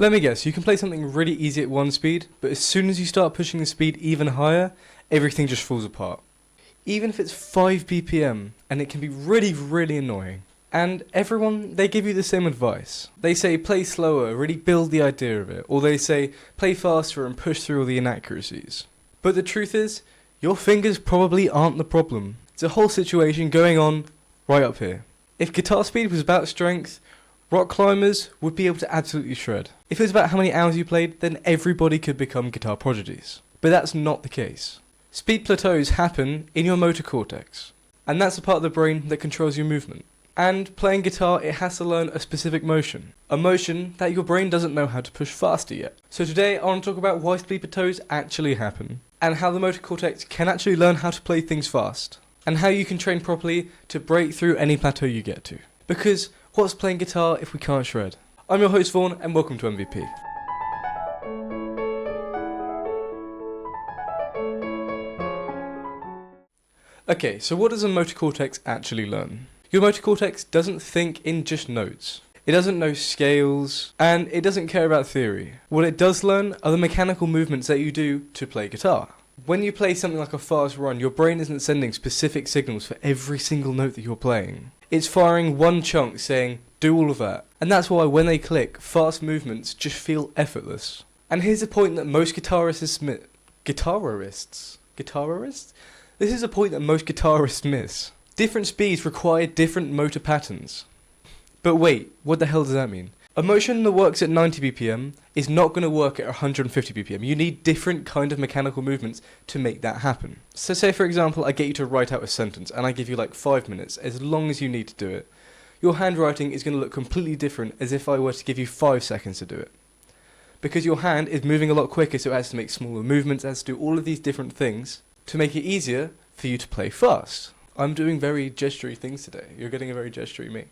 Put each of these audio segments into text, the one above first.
Let me guess, you can play something really easy at one speed, but as soon as you start pushing the speed even higher, everything just falls apart. Even if it's 5 BPM, and it can be really, really annoying. And everyone, they give you the same advice. They say play slower, really build the idea of it, or they say play faster and push through all the inaccuracies. But the truth is, your fingers probably aren't the problem. It's a whole situation going on right up here. If guitar speed was about strength, rock climbers would be able to absolutely shred. If it was about how many hours you played, then everybody could become guitar prodigies. But that's not the case. Speed plateaus happen in your motor cortex, and that's the part of the brain that controls your movement. And playing guitar, it has to learn a specific motion. A motion that your brain doesn't know how to push faster yet. So today I want to talk about why speed plateaus actually happen, and how the motor cortex can actually learn how to play things fast, and how you can train properly to break through any plateau you get to. Because what's playing guitar if we can't shred? I'm your host Vaughan, and welcome to MVP. Okay, so what does a motor cortex actually learn? Your motor cortex doesn't think in just notes. It doesn't know scales, and it doesn't care about theory. What it does learn are the mechanical movements that you do to play guitar. When you play something like a fast run, your brain isn't sending specific signals for every single note that you're playing. It's firing one chunk saying, do all of that. And that's why when they click, fast movements just feel effortless. And here's a point that most guitarists miss. Guitarists? This is a point that most guitarists miss. Different speeds require different motor patterns. But wait, what the hell does that mean? A motion that works at 90 BPM is not going to work at 150 BPM. You need different kind of mechanical movements to make that happen. So say for example, I get you to write out a sentence and I give you like 5 minutes, as long as you need to do it. Your handwriting is going to look completely different as if I were to give you 5 seconds to do it. Because your hand is moving a lot quicker, so it has to make smaller movements, it has to do all of these different things to make it easier for you to play fast. I'm doing very gestury things today. You're getting a very gestury me.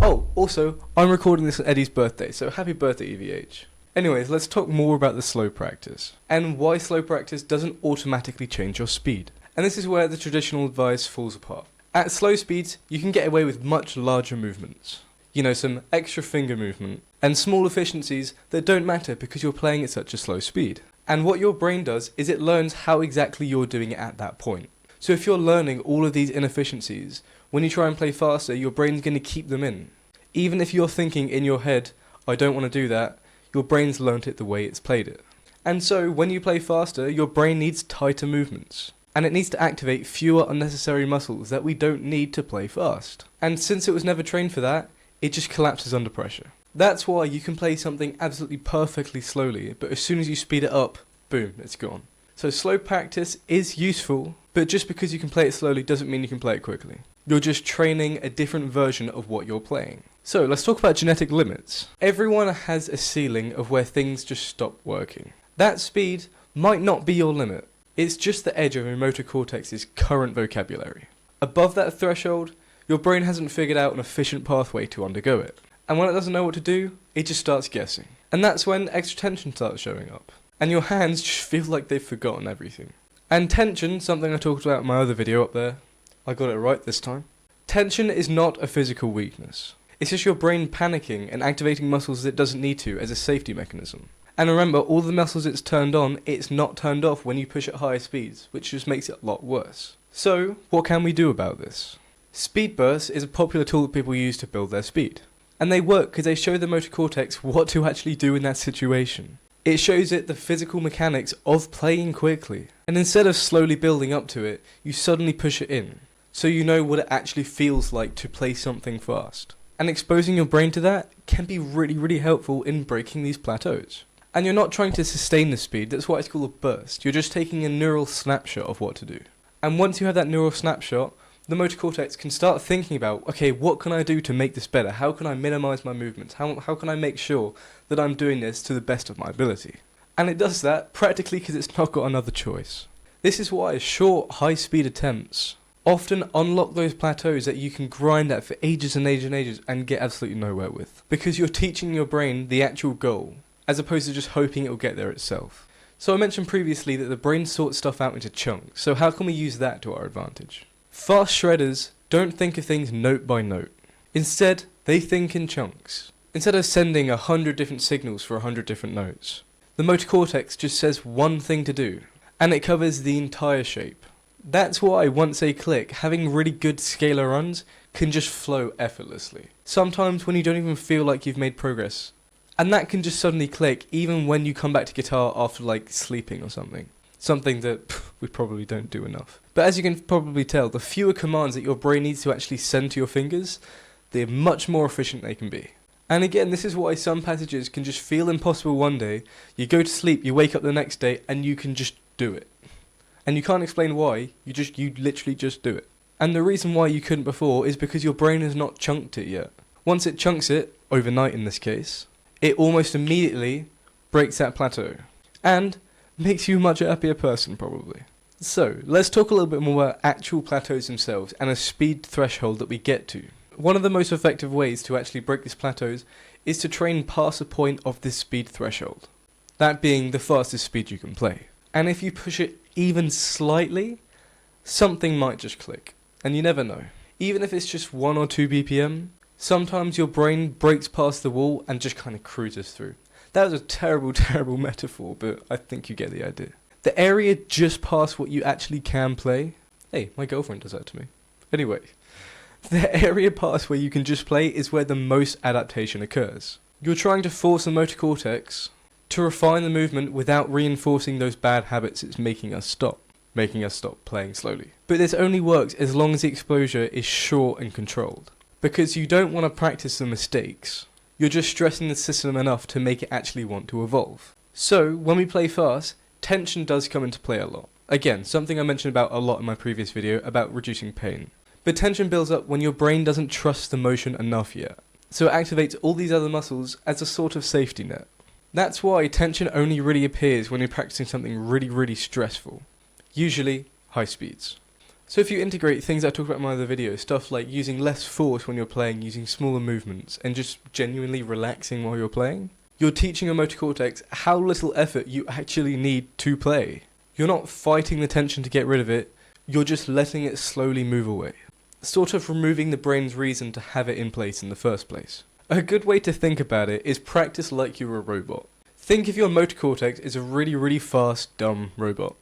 Oh, also, I'm recording this on Eddie's birthday, so happy birthday EVH. Anyways, let's talk more about the slow practice, and why slow practice doesn't automatically change your speed. And this is where the traditional advice falls apart. At slow speeds, you can get away with much larger movements. You know, some extra finger movement, and small efficiencies that don't matter because you're playing at such a slow speed. And what your brain does is it learns how exactly you're doing it at that point. So if you're learning all of these inefficiencies, when you try and play faster, your brain's going to keep them in. Even if you're thinking in your head, I don't want to do that, your brain's learnt it the way it's played it. And so when you play faster, your brain needs tighter movements. And it needs to activate fewer unnecessary muscles that we don't need to play fast. And since it was never trained for that, it just collapses under pressure. That's why you can play something absolutely perfectly slowly, but as soon as you speed it up, boom, it's gone. So slow practice is useful, but just because you can play it slowly doesn't mean you can play it quickly. You're just training a different version of what you're playing. So let's talk about genetic limits. Everyone has a ceiling of where things just stop working. That speed might not be your limit. It's just the edge of your motor cortex's current vocabulary. Above that threshold, your brain hasn't figured out an efficient pathway to undergo it. And when it doesn't know what to do, it just starts guessing. And that's when extra tension starts showing up. And your hands just feel like they've forgotten everything. And tension, something I talked about in my other video up there, I got it right this time. Tension is not a physical weakness. It's just your brain panicking and activating muscles that it doesn't need to as a safety mechanism. And remember, all the muscles it's turned on, it's not turned off when you push at higher speeds, which just makes it a lot worse. So, what can we do about this? Speed bursts is a popular tool that people use to build their speed. And they work because they show the motor cortex what to actually do in that situation. It shows it the physical mechanics of playing quickly. And instead of slowly building up to it, you suddenly push it in. So you know what it actually feels like to play something fast. And exposing your brain to that can be really, really helpful in breaking these plateaus. And you're not trying to sustain the speed, that's why it's called a burst. You're just taking a neural snapshot of what to do. And once you have that neural snapshot, the motor cortex can start thinking about, okay, what can I do to make this better? How can I minimize my movements? How can I make sure that I'm doing this to the best of my ability? And it does that practically because it's not got another choice. This is why short, high-speed attempts often unlock those plateaus that you can grind at for ages and ages and ages and get absolutely nowhere with. Because you're teaching your brain the actual goal, as opposed to just hoping it will get there itself. So I mentioned previously that the brain sorts stuff out into chunks, so how can we use that to our advantage? Fast shredders don't think of things note by note. Instead, they think in chunks. instead of sending 100 different signals for 100 different notes. The motor cortex just says one thing to do, and it covers the entire shape. That's why once they click, having really good scalar runs can just flow effortlessly. Sometimes when you don't even feel like you've made progress. And that can just suddenly click even when you come back to guitar after like sleeping or something. Something that we probably don't do enough. But as you can probably tell, the fewer commands that your brain needs to actually send to your fingers, the much more efficient they can be. And again, this is why some passages can just feel impossible one day. You go to sleep, you wake up the next day, and you can just do it. And you can't explain why, you literally just do it. And the reason why you couldn't before is because your brain has not chunked it yet. Once it chunks it, overnight in this case, it almost immediately breaks that plateau. And makes you a much happier person, probably. So, let's talk a little bit more about actual plateaus themselves and a speed threshold that we get to. One of the most effective ways to actually break these plateaus is to train past the point of this speed threshold. That being the fastest speed you can play. And if you push it even slightly, something might just click. And you never know. Even if it's just 1 or 2 BPM, sometimes your brain breaks past the wall and just kind of cruises through. That was a terrible, terrible metaphor, but I think you get the idea. The area just past what you actually can play. Hey, my girlfriend does that to me. Anyway, the area past where you can just play is where the most adaptation occurs. You're trying to force the motor cortex to refine the movement without reinforcing those bad habits it's making us stop playing slowly. But this only works as long as the exposure is short and controlled. Because you don't want to practice the mistakes. You're just stressing the system enough to make it actually want to evolve. So, when we play fast, tension does come into play a lot. Again, something I mentioned about a lot in my previous video about reducing pain. But tension builds up when your brain doesn't trust the motion enough yet. So it activates all these other muscles as a sort of safety net. That's why tension only really appears when you're practicing something really, really stressful. Usually, high speeds. So if you integrate things I talked about in my other videos, stuff like using less force when you're playing, using smaller movements, and just genuinely relaxing while you're playing, you're teaching your motor cortex how little effort you actually need to play. You're not fighting the tension to get rid of it, you're just letting it slowly move away. Sort of removing the brain's reason to have it in place in the first place. A good way to think about it is practice like you're a robot. Think of your motor cortex as a really, really fast, dumb robot.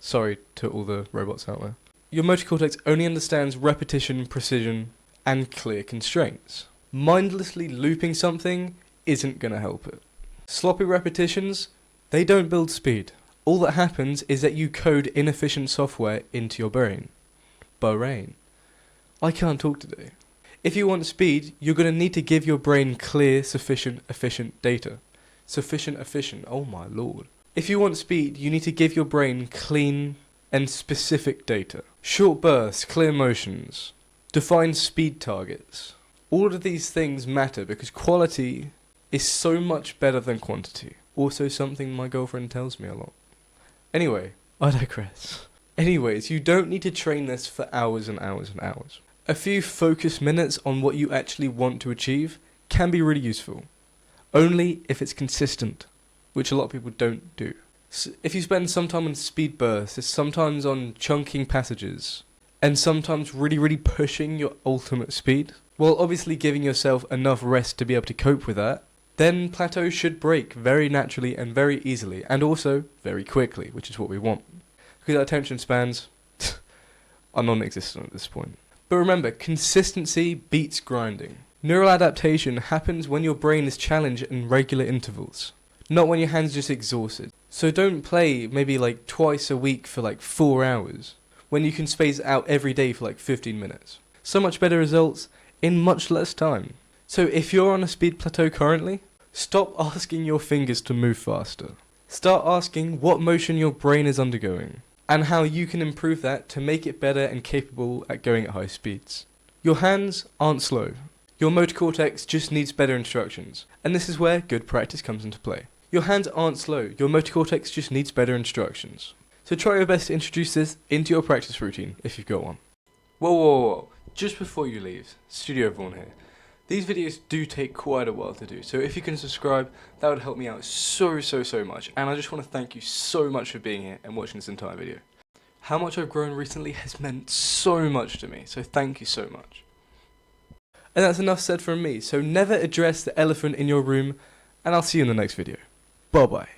Sorry to all the robots out there. Your motor cortex only understands repetition, precision, and clear constraints. Mindlessly looping something isn't going to help it. Sloppy repetitions, they don't build speed. All that happens is that you code inefficient software into your brain. I can't talk today. If you want speed, you're going to need to give your brain clear, sufficient, efficient data. Sufficient, efficient, oh my lord. If you want speed, you need to give your brain clean and specific data. Short bursts, clear motions, defined speed targets. All of these things matter because quality is so much better than quantity. Also something my girlfriend tells me a lot. Anyway, I digress. Anyways, you don't need to train this for hours and hours and hours. A few focused minutes on what you actually want to achieve can be really useful. Only if it's consistent, which a lot of people don't do. So if you spend some time on speed bursts, sometimes on chunking passages, and sometimes really, really pushing your ultimate speed, while obviously giving yourself enough rest to be able to cope with that, then plateaus should break very naturally and very easily, and also very quickly, which is what we want. Because our attention spans are non-existent at this point. But remember, consistency beats grinding. Neural adaptation happens when your brain is challenged in regular intervals, not when your hand's just exhausted. So don't play maybe like twice a week for like 4 hours, when you can space it out every day for like 15 minutes. So much better results in much less time. So if you're on a speed plateau currently, stop asking your fingers to move faster. Start asking what motion your brain is undergoing, and how you can improve that to make it better and capable at going at high speeds. Your hands aren't slow. Your motor cortex just needs better instructions, and this is where good practice comes into play. Your hands aren't slow, your motor cortex just needs better instructions. So try your best to introduce this into your practice routine, if you've got one. Whoa, just before you leave, Studio Vaughan here. These videos do take quite a while to do, so if you can subscribe, that would help me out so much, and I just want to thank you so much for being here and watching this entire video. How much I've grown recently has meant so much to me, so thank you so much. And that's enough said from me, so never address the elephant in your room, and I'll see you in the next video. Bye bye.